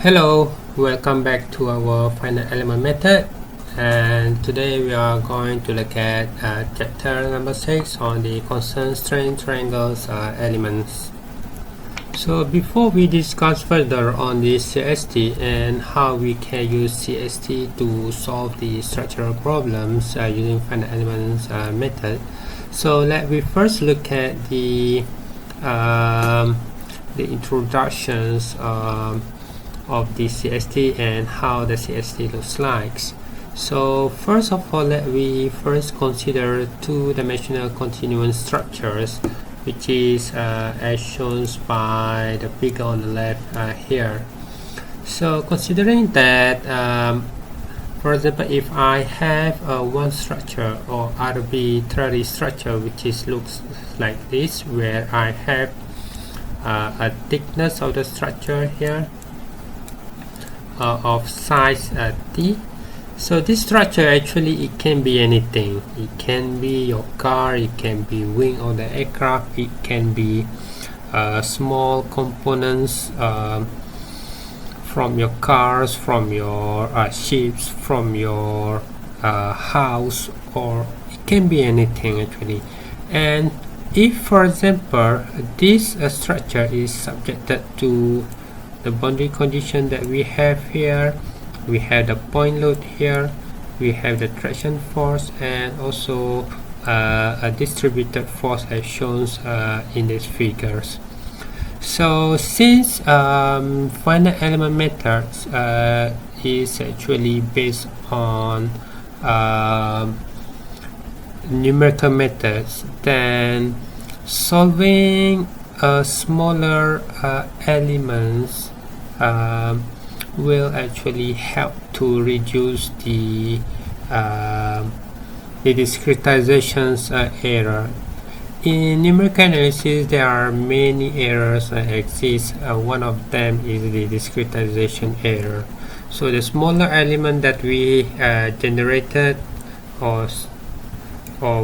Hello, welcome back to our finite element method, and today we are going to look at chapter number 6 on the constant strain triangles elements. So before we discuss further on the CST and how we can use CST to solve the structural problems using finite elements method, so let me first look at the introductions of the CST and how the CST looks like. So first of all, let we first consider two-dimensional continuum structures, which is as shown by the figure on the left here. So considering that for example, if I have one structure or arbitrary structure which looks like this, where I have a thickness of the structure here of size t. So this structure actually, it can be anything. It can be your car, it can be wing of the aircraft, it can be small components from your cars, from your ships, from your house, or it can be anything actually. And if, for example, this structure is subjected to the boundary condition that we have here, we have the point load here, we have the traction force, and also a distributed force as shown in these figures. So since finite element methods is actually based on numerical methods, then solving smaller elements will actually help to reduce the discretization's error. In numerical analysis, there are many errors that exist. One of them is the discretization error. So the smaller element that we generated, or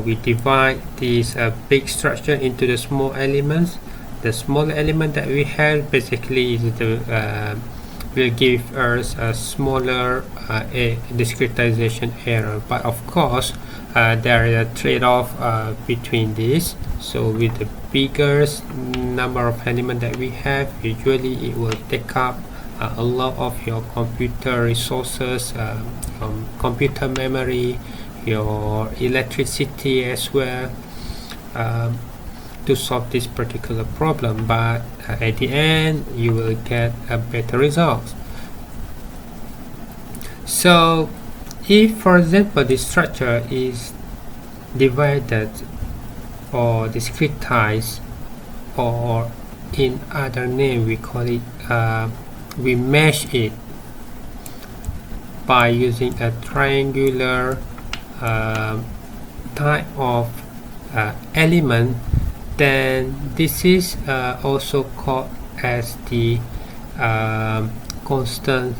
we divide this big structure into the small elements, the smaller element that we have basically is the will give us a smaller discretization error. But of course there is a trade-off between this. So with the bigger number of elements that we have, usually it will take up a lot of your computer resources, computer memory, your electricity as well, to solve this particular problem. But at the end you will get a better result. So if, for example, the structure is divided or discretized, or in other name we call it we mesh it by using a triangular type of element, then this is also called as the constant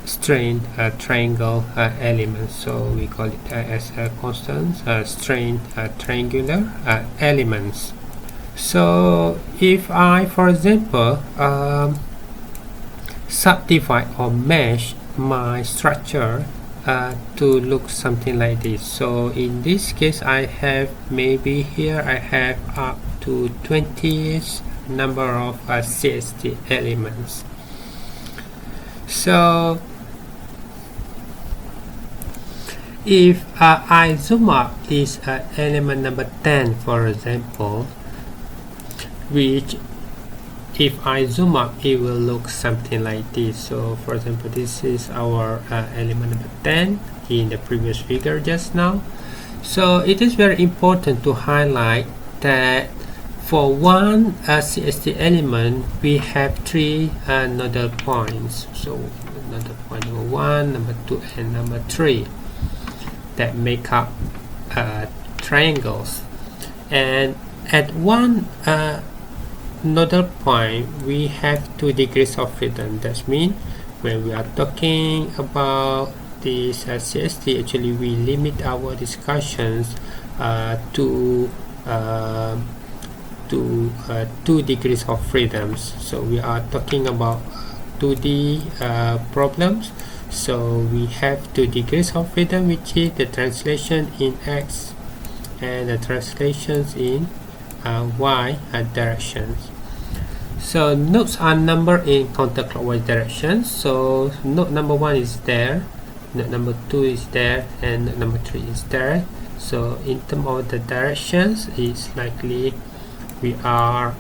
strain triangle element. So we call it as a constant strain triangular elements. So if I, for example, subdivide or mesh my structure to look something like this. So in this case, I have maybe here I have up to 20 number of CST elements. So if I zoom up this element number 10, for example, which if I zoom up, it will look something like this. So for example, this is our element number 10 in the previous figure just now. So it is very important to highlight that for one CST element, we have three nodal points. So nodal point number 1, number 2, and number 3 that make up triangles. And at one nodal point, we have 2 degrees of freedom. That means when we are talking about this CST, actually we limit our discussions to 2 degrees of freedoms. So we are talking about 2D problems. So we have 2 degrees of freedom, which is the translation in X and the translations in Y directions. So nodes are numbered in counterclockwise directions. So node number 1 is there, node number 2 is there, and node number 3 is there. So in terms of the directions, it's likely we are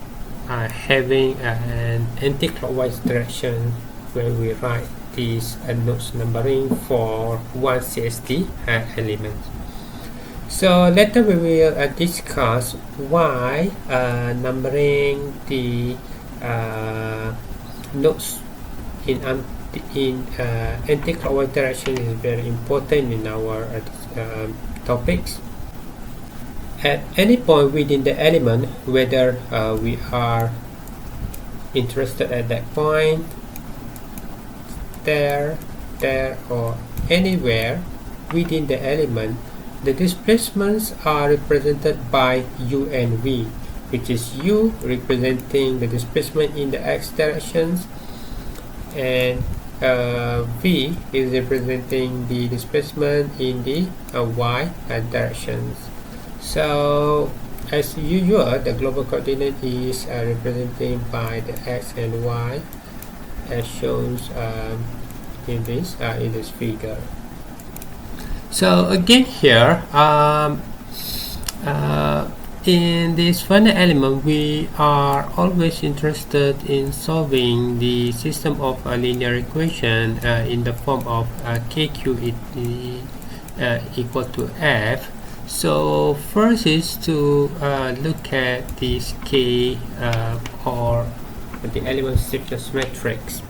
having an anti-clockwise direction where we write these nodes numbering for one CST element. So later we will discuss why numbering the nodes in anti-clockwise direction is very important in our topics. At any point within the element, whether we are interested at that point, there, or anywhere within the element, the displacements are represented by u and v, which is u representing the displacement in the x directions, and v is representing the displacement in the y directions. So as usual, the global coordinate is represented by the x and y, as shown in this figure. So again here, in this finite element, we are always interested in solving the system of a linear equation in the form of kq equal to f. So first is to look at this k or the element stiffness matrix.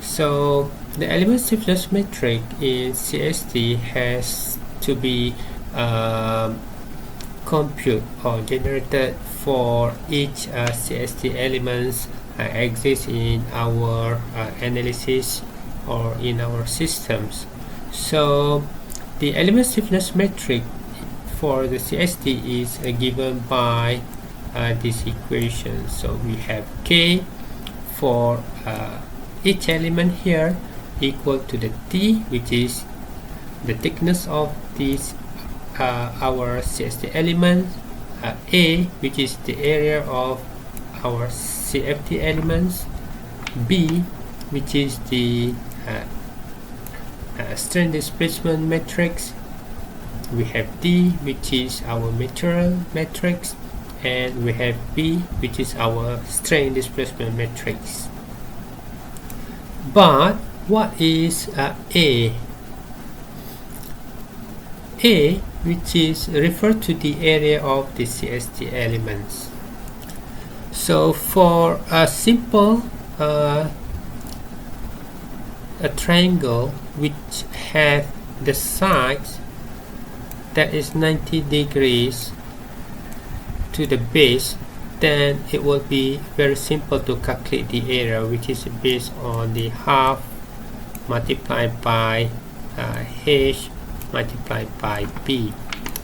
So the element stiffness matrix in CST has to be computed or generated for each CST elements exists in our analysis or in our systems. So the element stiffness matrix for the CST is given by this equation. So we have K for each element here equal to the T, which is the thickness of this our CST element, A, which is the area of our CFT elements, B, which is the strain displacement matrix, we have D, which is our material matrix, and we have B, which is our strain displacement matrix. But what is A? A, which is referred to the area of the CST elements. So for a simple a triangle which has the sides that is 90 degrees to the base, then it will be very simple to calculate the area, which is based on the half multiplied by h multiplied by b,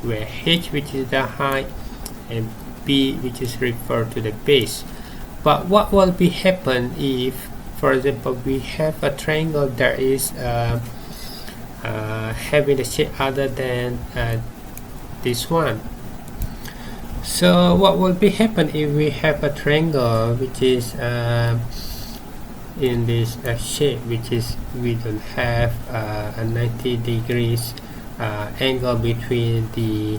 where h, which is the height, and b, which is referred to the base. But what will be happen if, for example, we have a triangle that is having a shape other than this one? So what will be happen if we have a triangle which is in this shape, which is we don't have a 90 degrees angle between the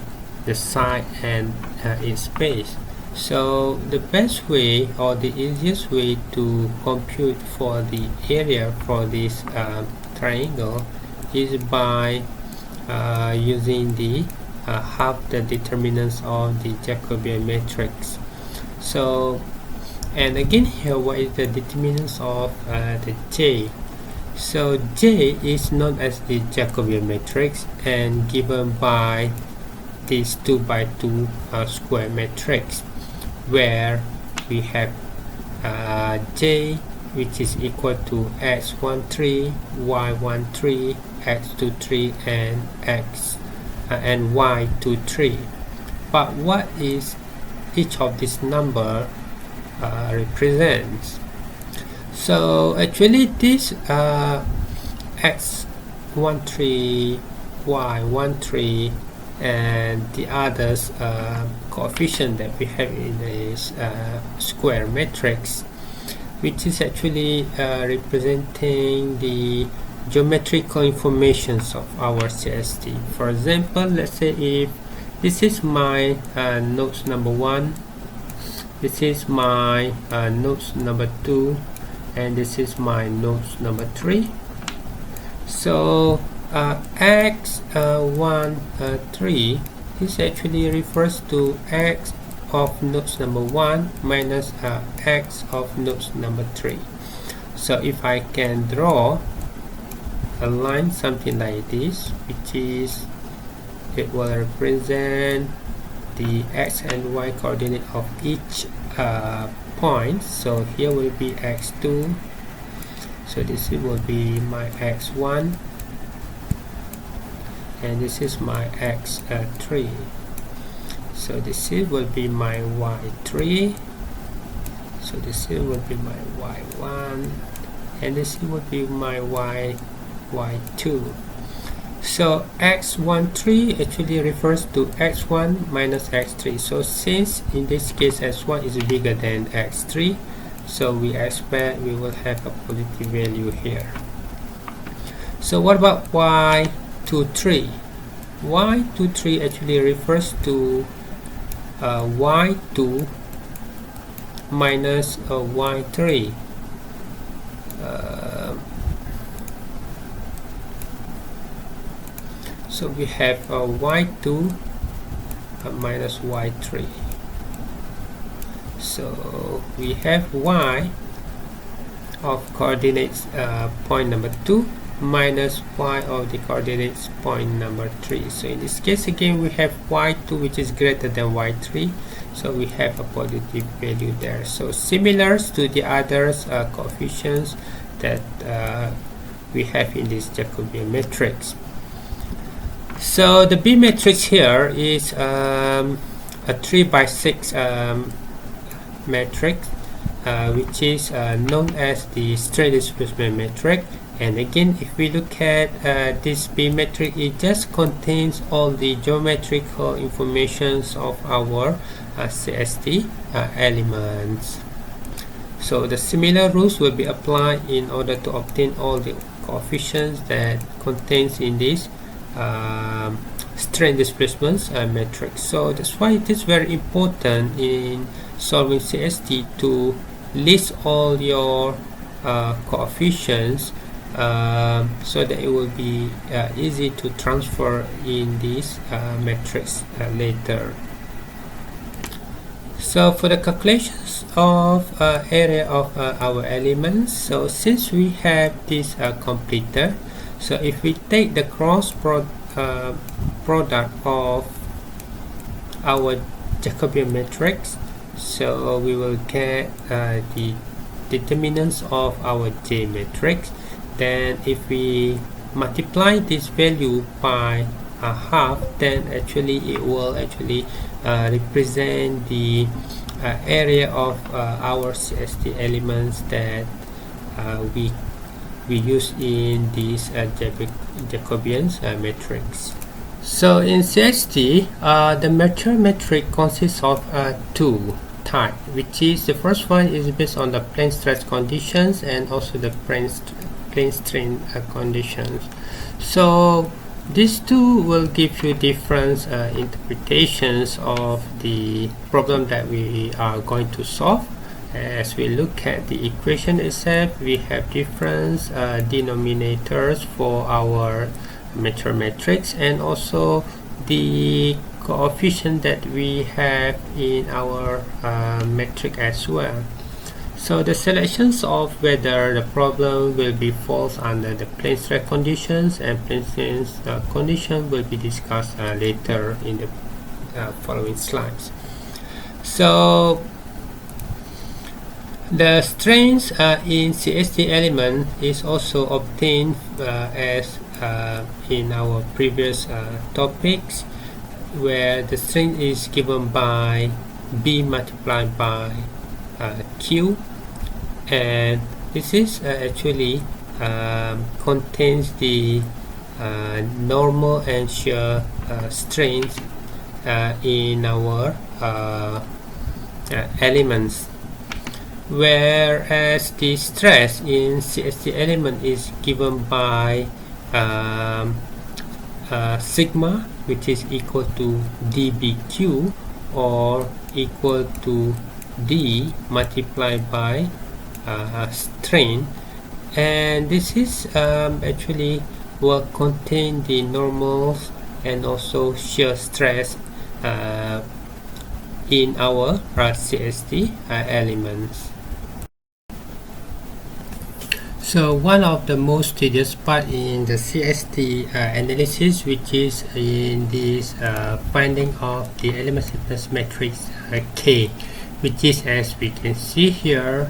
side and its base? So the best way or the easiest way to compute for the area for this triangle is by using the half the determinants of the Jacobian matrix. So, and again here, what is the determinants of the J? So J is known as the Jacobian matrix and given by this 2 by 2 square matrix, where we have J, which is equal to x13, y13, x23, and and y23. But what is each of this number represents? So actually this x13, y13, and the others coefficient that we have in this square matrix, which is actually representing the geometrical informations of our CST. For example, let's say if this is my nodes number 1, this is my nodes number 2, and this is my nodes number 3. So x13 this actually refers to x of nodes number 1 minus x of nodes number 3. So if I can draw a line something like this, which is, it will represent the x and y coordinate of each point. So here will be x2, so this will be my x1, and this is my x3. So this will be my y3, so this will be my y1, and this will be my y2. So x13 actually refers to x1 minus x3. So since in this case x1 is bigger than x3, so we expect we will have a positive value here. So what about y23? y23 actually refers to y2 minus y3. So we have y2 minus y3. So we have y of coordinates point number 2 minus y of the coordinates point number 3. So in this case again we have y2 which is greater than y3, so we have a positive value there. So similar to the others coefficients that we have in this Jacobian matrix. So the B matrix here is a 3 by 6 matrix, which is known as the strain displacement matrix. And again, if we look at this B matrix, it just contains all the geometrical informations of our CST elements. So the similar rules will be applied in order to obtain all the coefficients that contains in this strain displacements matrix. So that's why it is very important in solving CST to list all your coefficients so that it will be easy to transfer in this matrix later. So for the calculations of area of our elements, so since we have this completed, so if we take the cross product of our Jacobian matrix, so we will get the determinants of our J matrix. Then if we multiply this value by half, then actually it will actually represent the area of our CST elements that we use in this Jacobian matrix. So in CST, the mature matrix consists of two types, which is the first one is based on the plane stress conditions and also the plane strain conditions. So these two will give you different interpretations of the problem that we are going to solve. As we look at the equation itself, we have different denominators for our mature matrix, and also the coefficient that we have in our matrix as well. So the selections of whether the problem will be falls under the plane stress conditions and plane strain condition will be discussed later in the following slides. So the strains in CST element is also obtained as in our previous topics, where the strain is given by B multiplied by Q, and this is actually contains the normal and shear strains in our elements, whereas the stress in CST element is given by sigma, which is equal to dBq or equal to d multiplied by strain, and this is actually will contain the normals and also shear stress in our CST elements. So one of the most tedious part in the CST analysis, which is in this finding of the element stiffness matrix K, which is, as we can see here,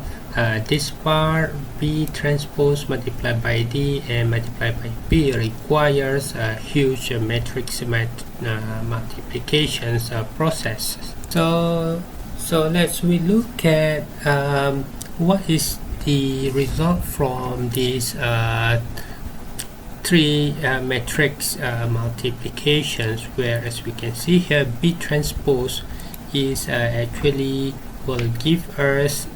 this part B transpose multiplied by D and multiplied by B requires a huge matrix multiplications process. So let's we look at what is the result from these three matrix multiplications, where, as we can see here, B transpose is actually will give us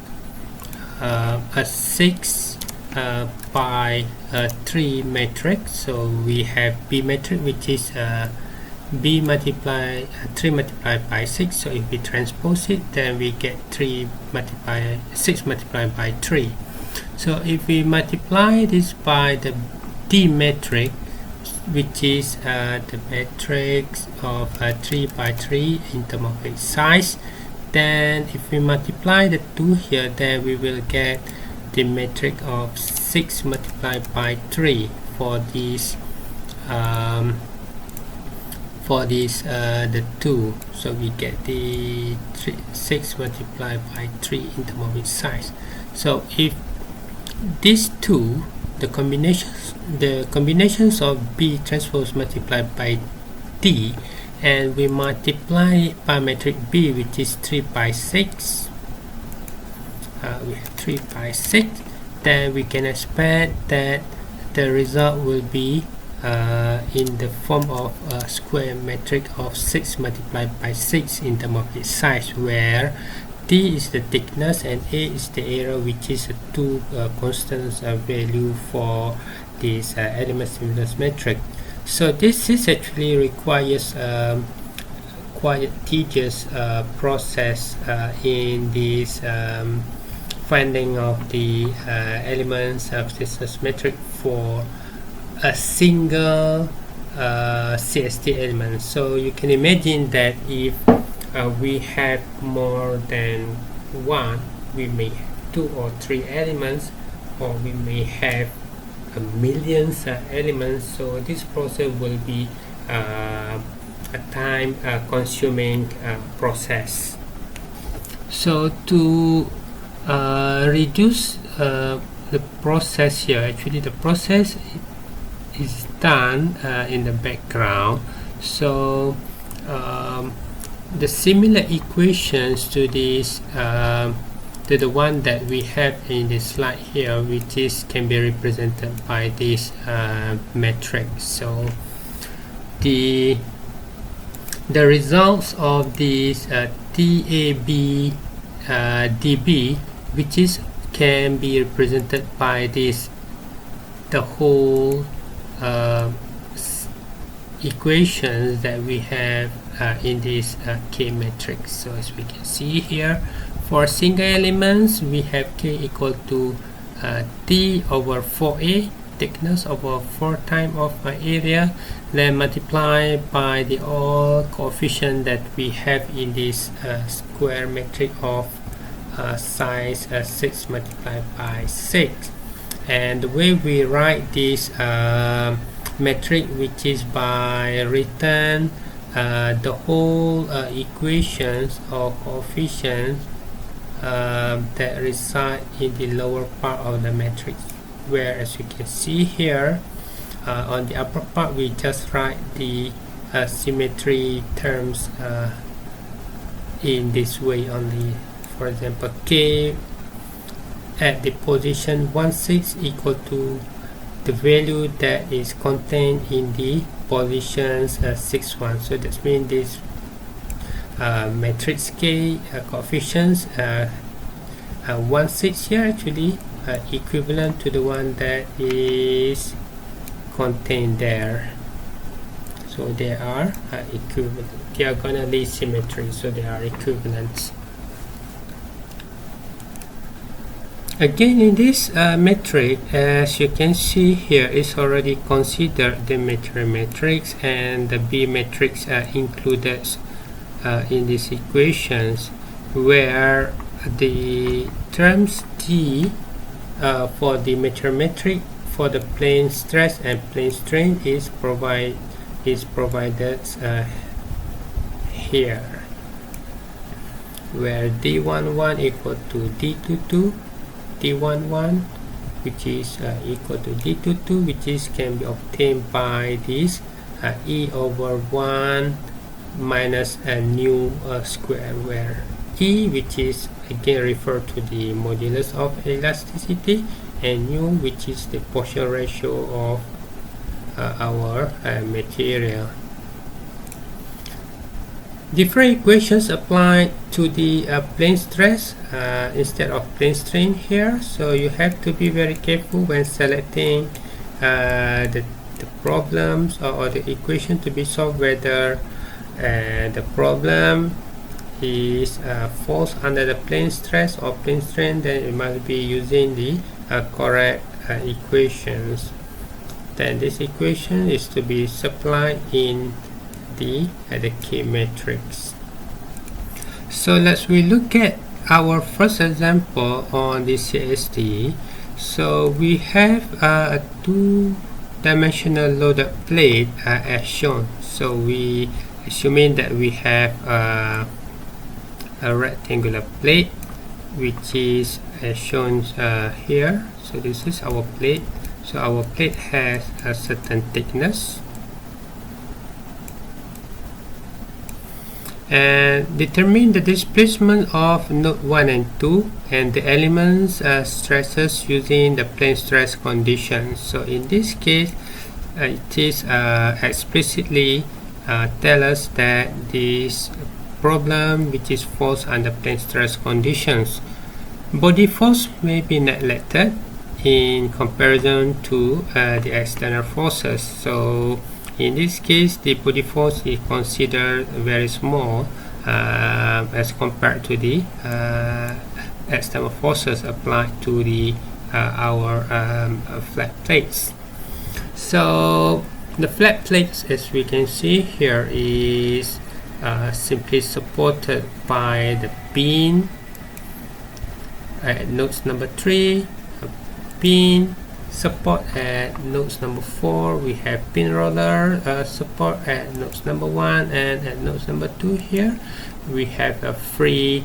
a 6 by 3 matrix. So we have B matrix, which is B multiplied 3 multiplied by 6. So if we transpose it, then we get 6 multiplied by 3. So if we multiply this by the D matrix, which is the matrix of 3 by 3 in terms of its size, then if we multiply the 2 here, then we will get the matrix of 6 multiplied by 3 for this the 2. So we get the 6 multiplied by 3 in terms of its size. So if these two, the combinations of B transpose multiplied by D, and we multiply by matrix B, which is 3 by 6, we have 3 by 6, then we can expect that the result will be in the form of a square matrix of 6 multiplied by 6 in terms of its size, where D is the thickness and A is the area, which is a two constant value for this element stiffness matrix. So this is actually requires quite a tedious process in this finding of the elements stiffness matrix for a single CST element. So you can imagine that if we have more than one, we may have 2 or 3 elements, or we may have millions elements. So this process will be a time consuming process. So to reduce the process here, actually the process is done in the background. So the similar equations to this to the one that we have in this slide here, which is can be represented by this matrix. So the results of this TAB DB, which is can be represented by this the whole equations that we have in this K matrix. So as we can see here, for single elements we have K equal to T over 4A, thickness over 4 times of my area, then multiply by the all coefficient that we have in this square matrix of size 6 multiplied by 6. And the way we write this metric, which is by written the whole equations or coefficients that reside in the lower part of the matrix, where as you can see here on the upper part we just write the symmetry terms in this way only. For example, K at the position 1,6 equal to the value that is contained in the positions 6, 1. So that means this matrix K coefficients 1,6 here actually equivalent to the one that is contained there. So they are equivalent, diagonally symmetry, so they are equivalent. Again, in this metric, as you can see here, is already considered the metri matrix, and the B matrix are included in these equations, where the terms D for the metri matrix for the plane stress and plane strain is provided here, where D11 equal to D22, D11 which is equal to D22, which is can be obtained by this E over 1 minus a nu square, where E, which is again referred to the modulus of elasticity, and nu, which is the Poisson ratio of our material. Different equations apply to the plane stress instead of plane strain here, so you have to be very careful when selecting the problems or the equation to be solved, whether the problem is falls under the plane stress or plane strain. Then you must be using the correct equations. Then this equation is to be supplied in the K matrix. So let's look at our first example on the CST. So we have a two-dimensional loaded plate as shown. So we assuming that we have a rectangular plate, which is as shown here. So this is our plate. So our plate has a certain thickness, and determine the displacement of node 1 and 2 and the elements stresses using the plane stress conditions. So in this case it is explicitly tell us that this problem which is falls under plane stress conditions. Body force may be neglected in comparison to the external forces. So in this case, the body force is considered very small as compared to the external forces applied to the our flat plates. So the flat plates, as we can see here, is simply supported by the beam at nodes number 3, pin support at nodes number 4, we have pin roller support at nodes number 1, and at nodes number 2 here we have a free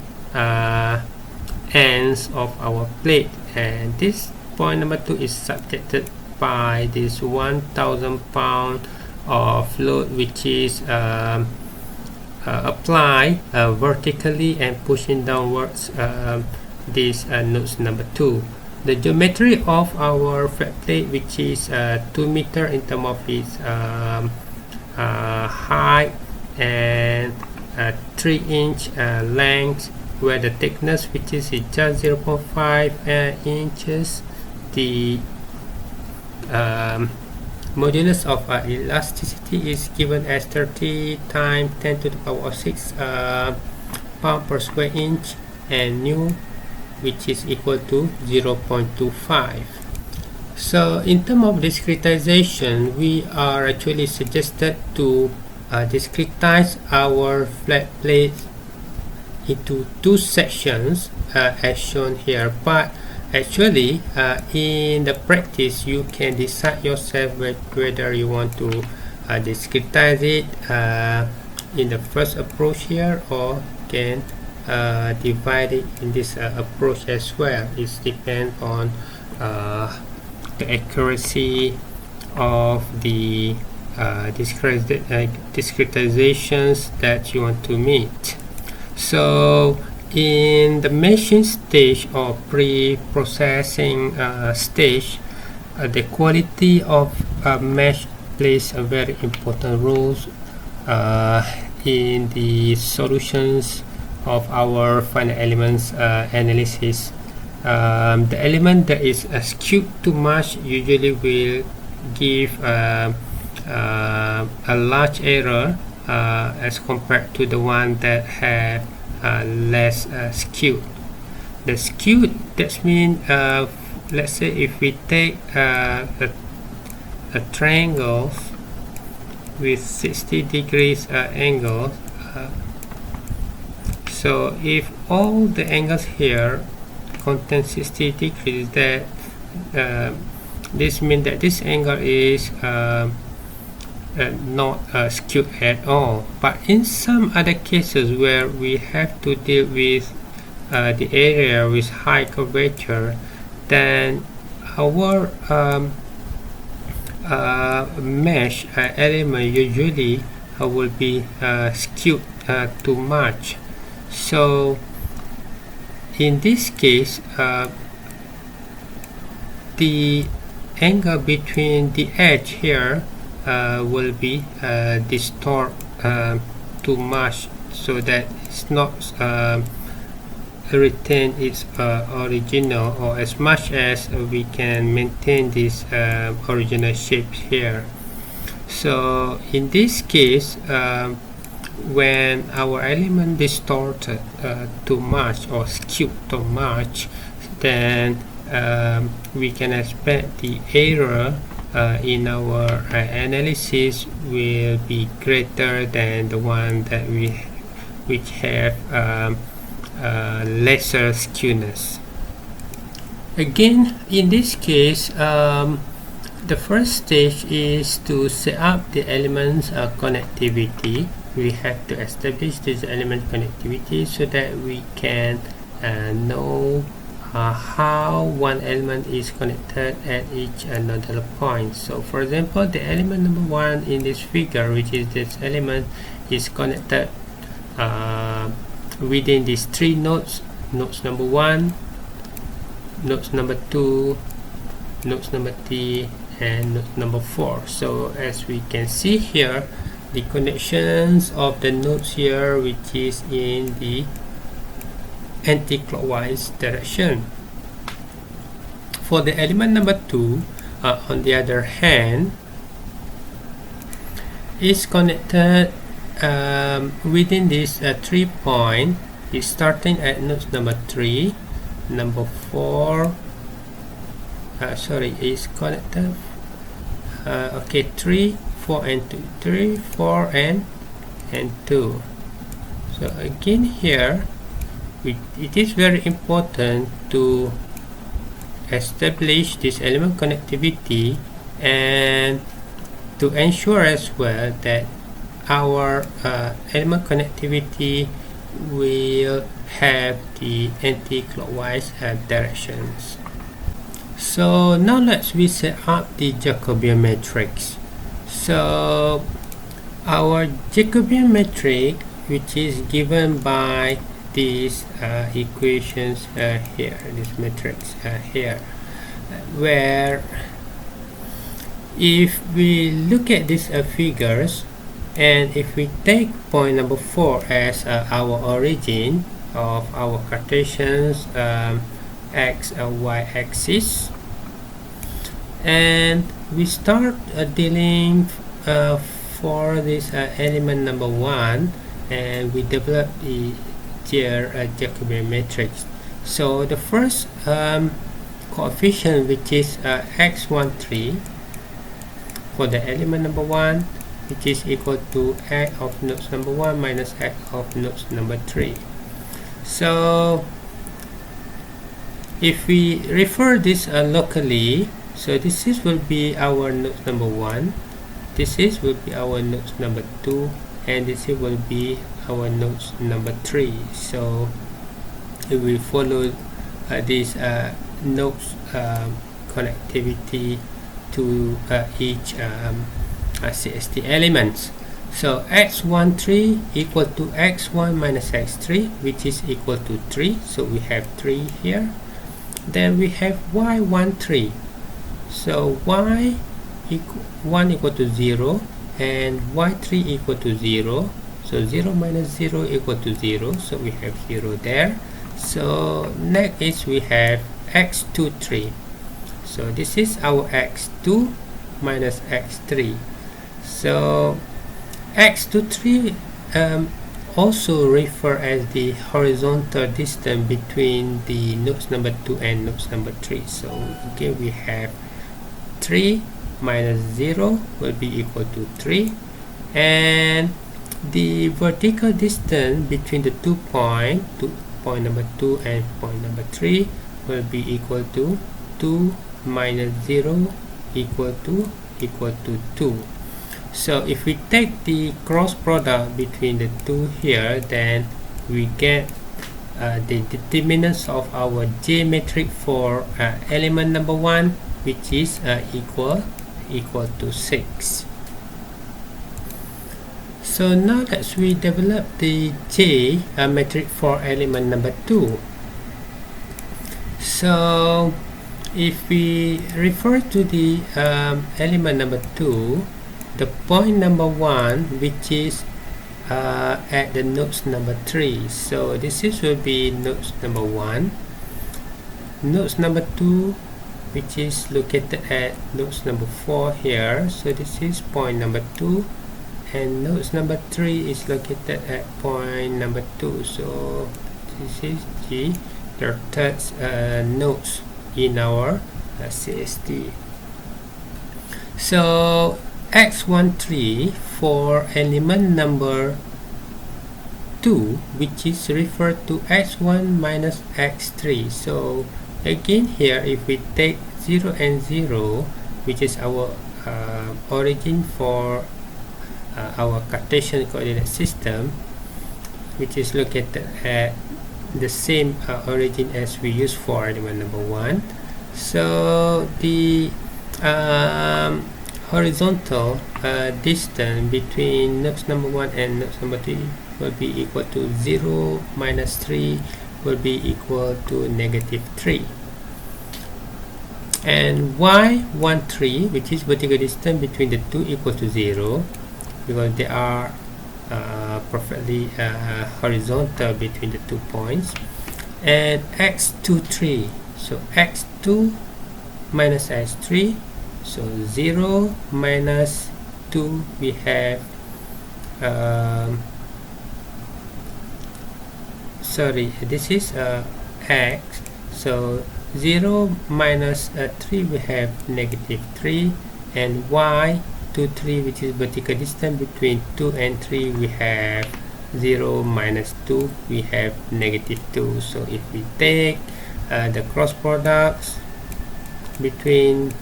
ends of our plate, and this point number 2 is subjected by this 1,000 pound of load, which is applied vertically and pushing downwards this nodes number 2. The geometry of our flat plate, which is 2 meter in terms of its height, and 3-inch length, where the thickness, which is just 0.5 inches, the modulus of elasticity is given as 30 times 10 to the power of 6 pound per square inch, and nu, which is equal to 0.25. So in terms of discretization, we are actually suggested to discretize our flat plate into 2 sections as shown here, but actually in the practice you can decide yourself whether you want to discretize it in the first approach here, or can divide it in this approach as well. It depends on the accuracy of the discretizations that you want to meet. So In the meshing stage or pre-processing stage, the quality of a mesh plays a very important role in the solutions of our finite elements analysis. The element that is skewed too much usually will give a large error as compared to the one that have less skewed. The skewed, that means let's say if we take a triangle with 60 degrees angle, so if all the angles here contain 60 degrees, that this means that this angle is not skewed at all. But in some other cases where we have to deal with the area with high curvature, then our mesh element usually will be skewed too much. So in this case, the angle between the edge here will be distort too much, so that it's not retain its original, or as much as we can maintain this original shape here. So in this case, when our element distorted too much or skewed too much, then we can expect the error in our analysis will be greater than the one that which have lesser skewness. Again, in this case, the first stage is to set up the elements connectivity. We have to establish this element connectivity so that we can know how one element is connected at each nodal point. So for example, the element number 1 in this figure, which is this element, is connected within these 3 nodes: nodes number 1, nodes number 2, nodes number 3, and node number 4. So as we can see here, the connections of the nodes here, which is in the anti-clockwise direction. For the element number 2, on the other hand, is connected within this 3 point. Is starting at node number 3, number 4. Is connected. Okay, 3, 4, and 2. 3, 4, and 2. So again here, it is very important to establish this element connectivity and to ensure as well that our element connectivity will have the anti-clockwise directions. So now let's set up the Jacobian matrix. So our Jacobian matrix, which is given by these equations here, this matrix here, where if we look at these figures, and if we take point number 4 as our origin of our Cartesian x y axis, and we start dealing for this element number 1, and we develop the Jacobian matrix. So the first coefficient, which is x13 for the element number 1, which is equal to x of nodes number 1 minus x of nodes number 3. So if we refer this locally, so this will be our nodes number 1, this will be our nodes number 2, and this will be our nodes number 3. So if we follow this nodes connectivity to each CST elements. So x13 equal to x1 minus x3, which is equal to 3. So we have 3 here. Then we have y13. So y1 equal to 0 and y3 equal to 0. So 0 minus 0 equal to 0. So we have 0 there. So next is we have x23. So this is our x2 minus x3. So x23 also refer as the horizontal distance between the nodes number 2 and nodes number 3. So again we have 3 minus 0 will be equal to 3, and the vertical distance between the 2 points, point number 2 and point number 3, will be equal to 2 minus 0 equal to 2. So if we take the cross product between the two here, then we get the determinants of our J matrix for element number 1, which is equal to 6. So now that we develop the J matrix for element number 2, so if we refer to the element number 2, the point number 1, which is at the nodes number 3, so this will be nodes number 1. Nodes number 2, which is located at nodes number 4 here, so this is point number 2, and nodes number 3 is located at point number 2. So this is the third nodes in our CST. So x13 for element number 2, which is referred to x1 minus x3. So again here, if we take 0 and 0, which is our origin for our Cartesian coordinate system, which is located at the same origin as we use for element number 1. So the horizontal distance between nodes number 1 and nodes number 3 will be equal to 0 minus 3 will be equal to negative 3. And y13, which is vertical distance between the two, equal to 0, because they are perfectly horizontal between the 2 points. And x23, so x2 minus x3, so 0 minus 2, we have sorry, this is x, so 0 minus 3, we have negative 3, and y23, which is vertical distance between 2 and 3, we have 0 minus 2, we have negative 2. So if we take the cross products between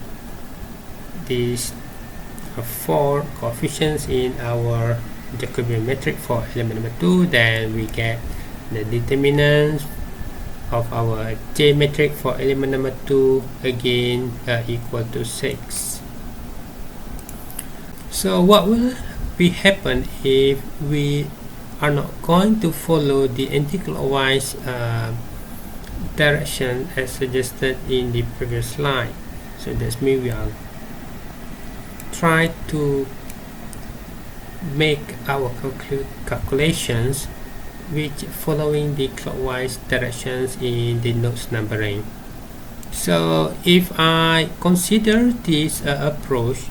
these 4 coefficients in our Jacobian matrix for element number 2, then we get the determinants of our J matrix for element number 2, again equal to 6. So what will be happen if we are not going to follow the anticlockwise direction as suggested in the previous slide? So that means we are try to make our calculations which following the clockwise directions in the nodes numbering. So if I consider this approach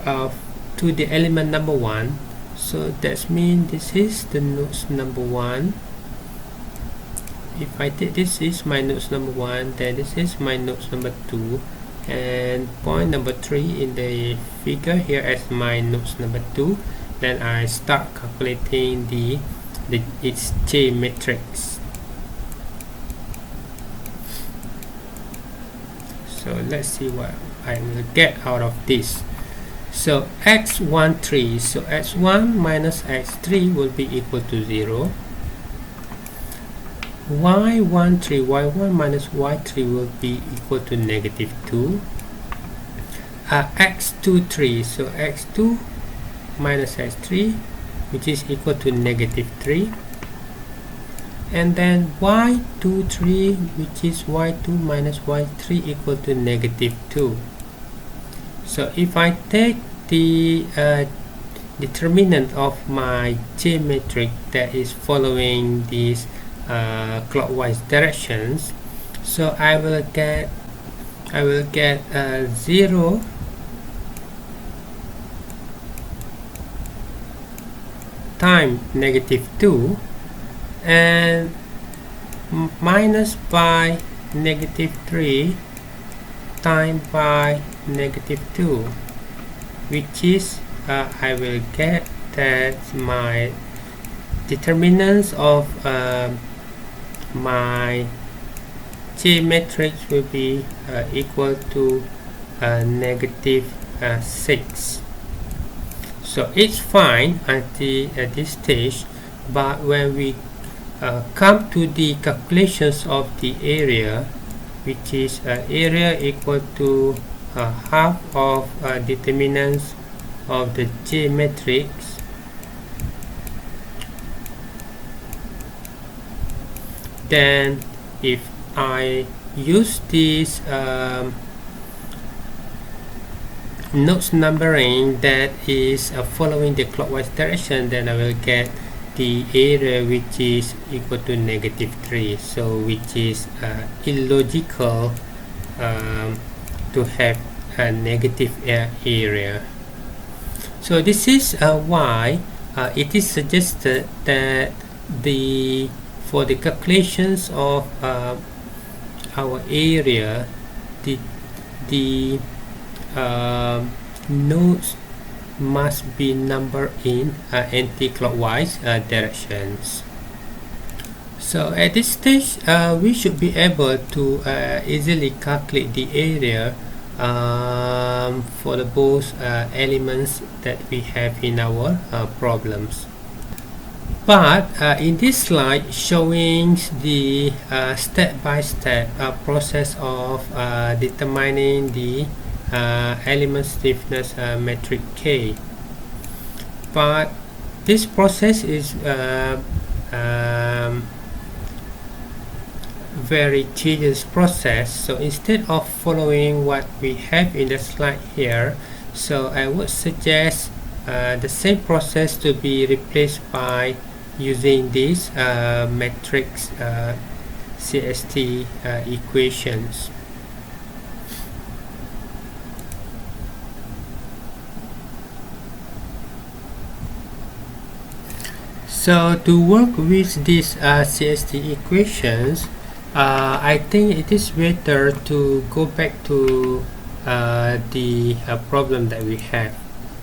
to the element number 1, so that means this is the nodes number 1. If I take this is my nodes number 1, then this is my nodes number 2, and point number 3 in the figure here as my nodes number 2. Then I start calculating its J matrix. So let's see what I will get out of this. So x13, so x1 minus x3 will be equal to 0. y1 minus y3 will be equal to negative 2. x23, so x2 minus x3, which is equal to negative 3, and then y23, which is y2 minus y3 equal to negative 2. So if I take the determinant of my J matrix that is following these clockwise directions, so I will get 0 times negative 2 and minus by negative 3 times by negative 2, which is I will get that my determinants of my J matrix will be equal to negative 6. So it's fine at this stage, but when we come to the calculations of the area, which is area equal to half of determinants of the J matrix, then if I use this nodes numbering that is following the clockwise direction, then I will get the area which is equal to negative 3, so which is illogical to have a negative area. So this is why it is suggested that for the calculations of our area, the nodes must be numbered in anti-clockwise directions. So at this stage, we should be able to easily calculate the area for the both elements that we have in our problems. But in this slide showing the step-by-step process of determining the element stiffness metric K, but this process is very tedious process. So instead of following what we have in the slide here, so I would suggest the same process to be replaced by using these matrix CST equations. So to work with these CST equations, I think it is better to go back to the problem that we have.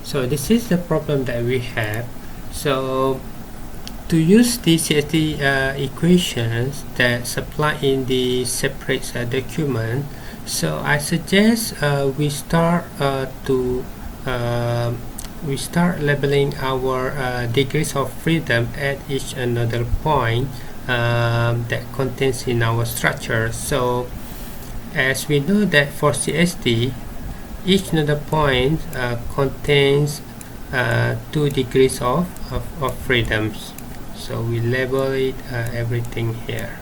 So this is the problem that we have. So to use the CST equations that supply in the separate document, so I suggest we start labeling our degrees of freedom at each another point that contains in our structure. So as we know that for CST, each nodal point contains 2 degrees of freedoms. So we label it everything here.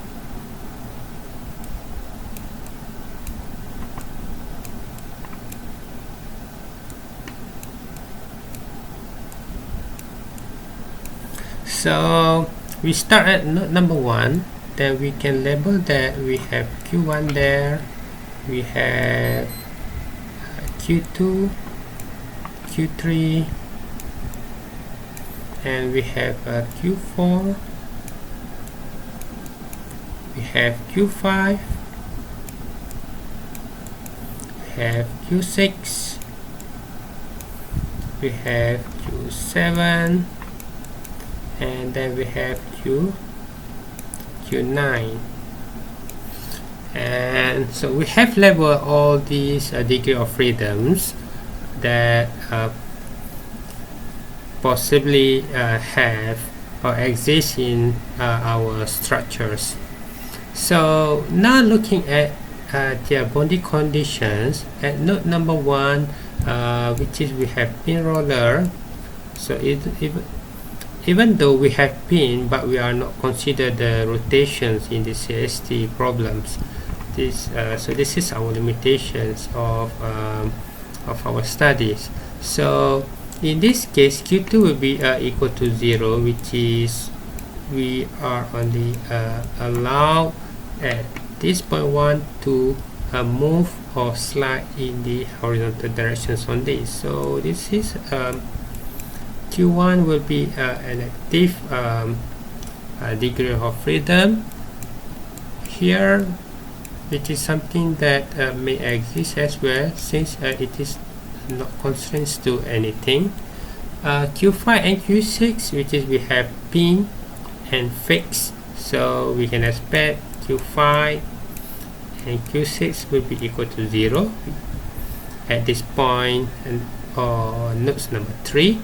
So we start at node number 1, then we can label that we have Q1 there, we have Q2, Q3, and we have Q4, we have Q5, we have Q6, we have Q7, and then we have Q9. And so we have labeled all these degree of freedoms that possibly have or exist in our structures. So now looking at their boundary conditions at node number 1, which is we have pin roller. So even though we have pin, but we are not consider the rotations in the CST problems. So this is our limitations of our studies. So in this case, Q2 will be equal to 0, which is we are only allowed at this point 1 to move or slide in the horizontal directions on this. So this is Q1 will be an active degree of freedom here, which is something that may exist as well, since it is not constraints to anything. Q5 and Q6, which is we have pin and fixed, so we can expect Q5 and Q6 will be equal to 0 at this point, and nodes number 3.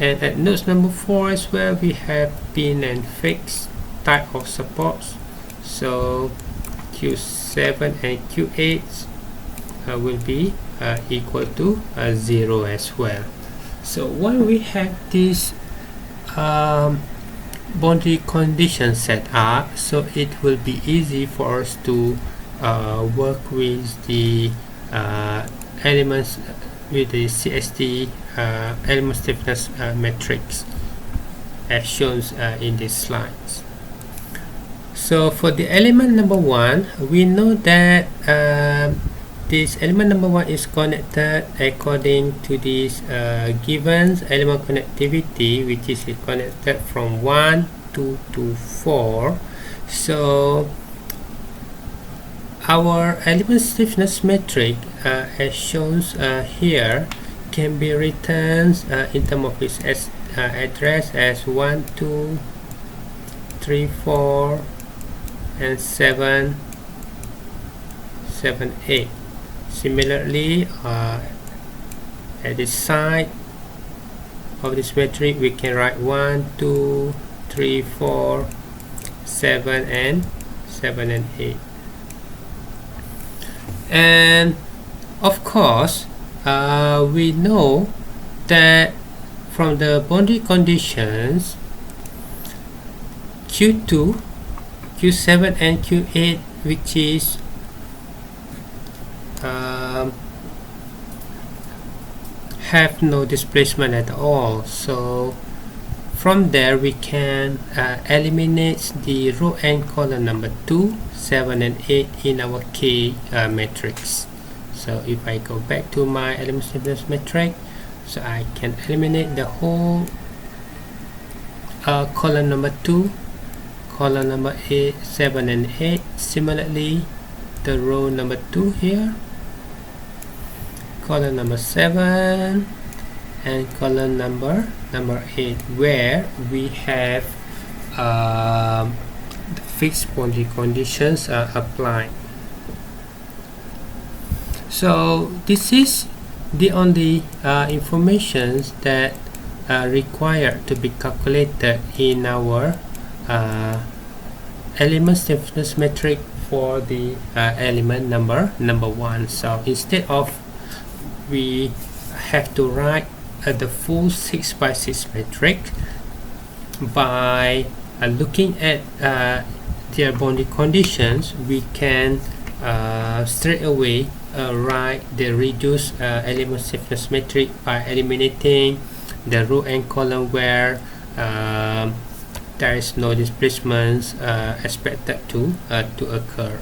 And at nodes number 4 as well, we have pin and fixed type of supports, so Q7 and Q8 will be equal to 0 as well. So when we have this boundary condition set up, so it will be easy for us to work with the elements with the CST element stiffness matrix as shown in these slides. So for the element number 1, we know that this element number 1 is connected according to this given element connectivity, which is connected from 1, 2 to 4. So our element stiffness metric as shown here can be written in terms of its address as 1, 2, 3, 4 and 7, 8. Similarly, at the side of this metric, we can write 1, 2, 3, 4, 7 and 8. And of course, we know that from the boundary conditions, Q2, Q7 and Q8, which is have no displacement at all. So from there we can eliminate the row and column number 2, 7 and 8 in our K matrix. So if I go back to my element stiffness matrix, so I can eliminate the whole column number 2, column number 8, 7 and 8. Similarly, the row number 2 here, column number 7 and column number 8, where we have the fixed boundary conditions are applied. So this is the only informations that are required to be calculated in our element stiffness metric for the element number 1. So instead of we have to write the full 6 by 6 metric, by looking at their boundary conditions, we can straight away write the reduced element stiffness metric by eliminating the row and column where there is no displacements expected to occur.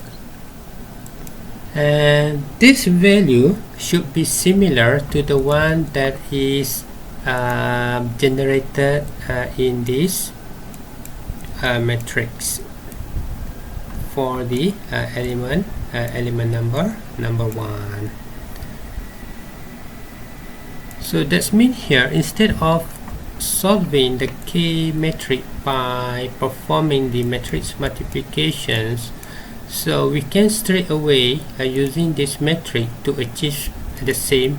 And this value should be similar to the one that is generated in this matrix for the element number 1. So that means here, instead of solving the K metric by performing the matrix multiplications, so we can straight away using this metric to achieve the same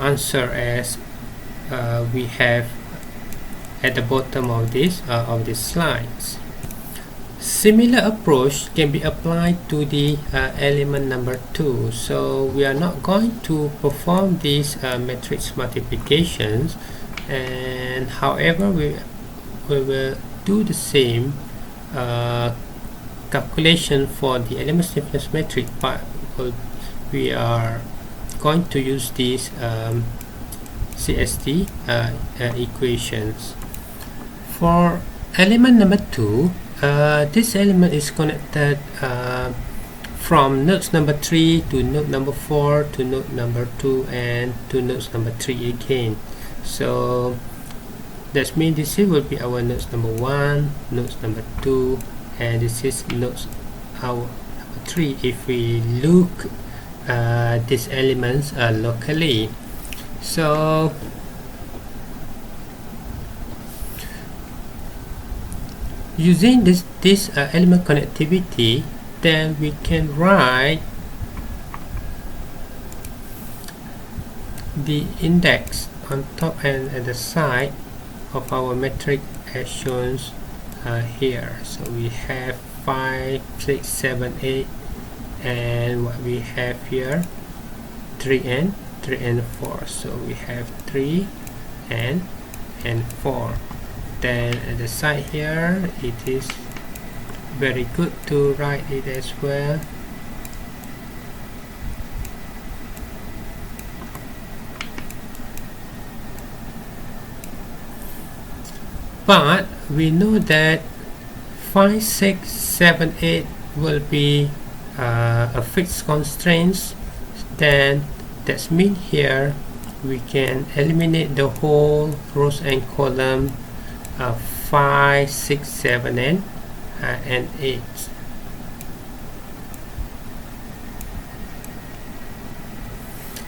answer as we have at the bottom of this slides. Similar approach can be applied to the element number 2. So we are not going to perform these matrix multiplications, and however we will do the same calculation for the element stiffness matrix, but we are going to use these CST equations. For element number 2, this element is connected from nodes number 3 to node number 4 to node number 2 and to nodes number 3 again. So that means this will be our nodes number 1, nodes number 2, and this is nodes our number 3 if we look these elements locally. So using this element connectivity, then we can write the index on top and at the side of our matrix as shown here. So we have 5, 6, 7, 8, and what we have here 3 and 4. So we have 3 and 4. Then at the side here, it is very good to write it as well. But we know that 5, 6, 7, 8 will be a fixed constraints. Then that means here we can eliminate the whole rows and column 5, 6, 7, and 8.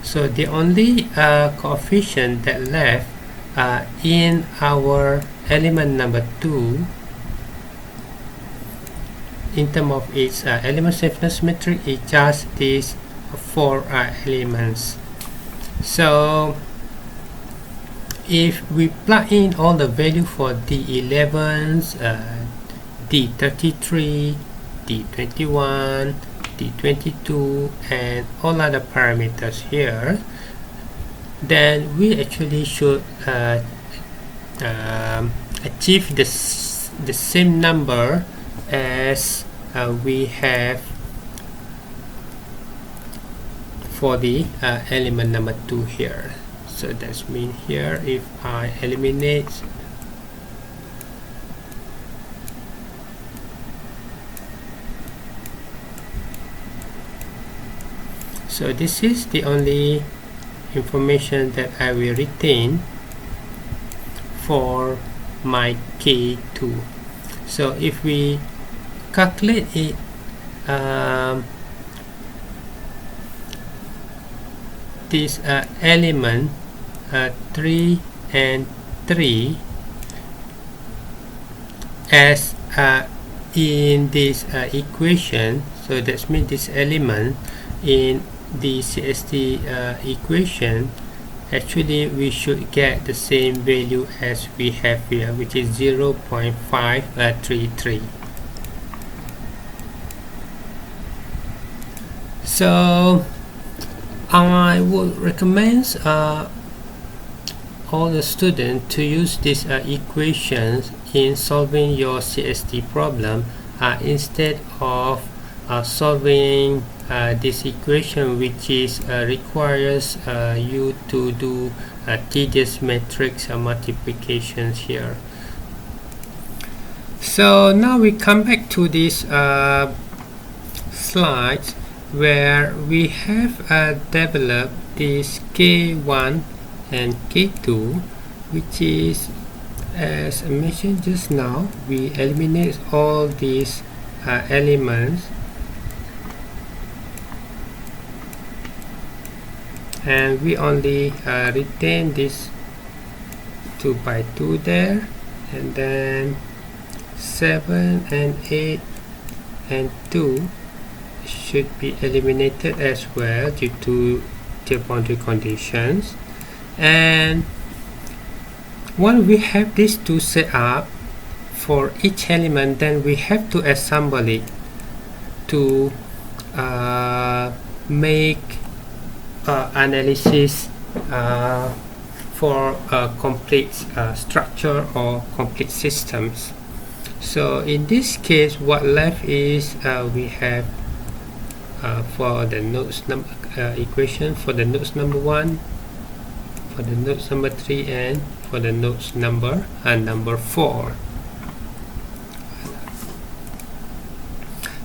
So the only coefficient that left in our element number 2 in terms of its element stiffness matrix is just these 4 elements. So if we plug in all the value for D11s, D33, D21, D22, and all other parameters here, then we actually should achieve the same number as we have for the element number 2 here. So that means here if I eliminate so this is the only information that I will retain for my K2. So if we calculate it this element 3 and 3 as in this equation, so that means this element in the CST equation, actually we should get the same value as we have here, which is 0.533. So I would recommend all the students to use these equations in solving your CST problem instead of solving this equation, which is requires you to do tedious matrix multiplications here. So now we come back to this slide where we have developed this K1 and K2, which is, as I mentioned just now, we eliminate all these elements and we only retain this 2 by 2 there, and then 7 and 8 and 2 should be eliminated as well due to the boundary conditions. And once we have these two set up, for each element, then we have to assemble it to make analysis for a complete structure or complete systems. So in this case, what left is we have for the nodes equation for the nodes number 1, for the nodes number 3, and for the nodes number 4.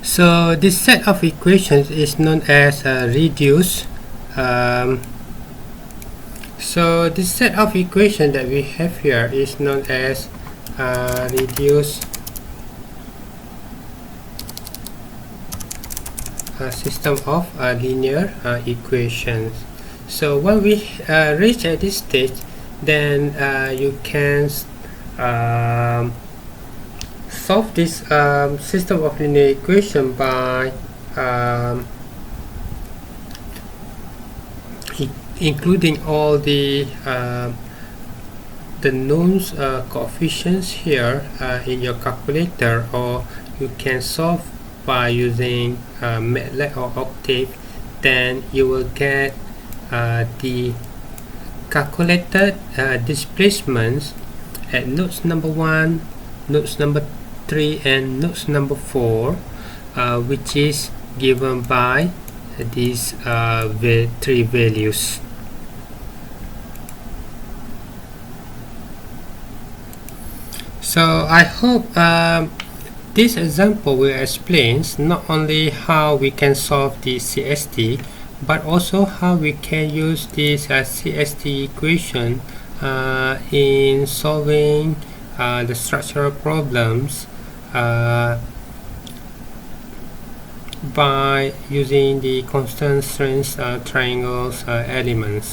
So this set of equations is known as reduced. So this set of equations that we have here is known as reduced system of linear equations. So when we reach at this stage, then you can solve this system of linear equation by including all the known coefficients here in your calculator, or you can solve by using MATLAB or Octave. Then you will get the calculated displacements at nodes number 1, nodes number 3, and nodes number 4, which is given by these 3 values. So I hope this example will explain not only how we can solve the CST, but also how we can use this CST equation in solving the structural problems by using the constant strength triangles elements.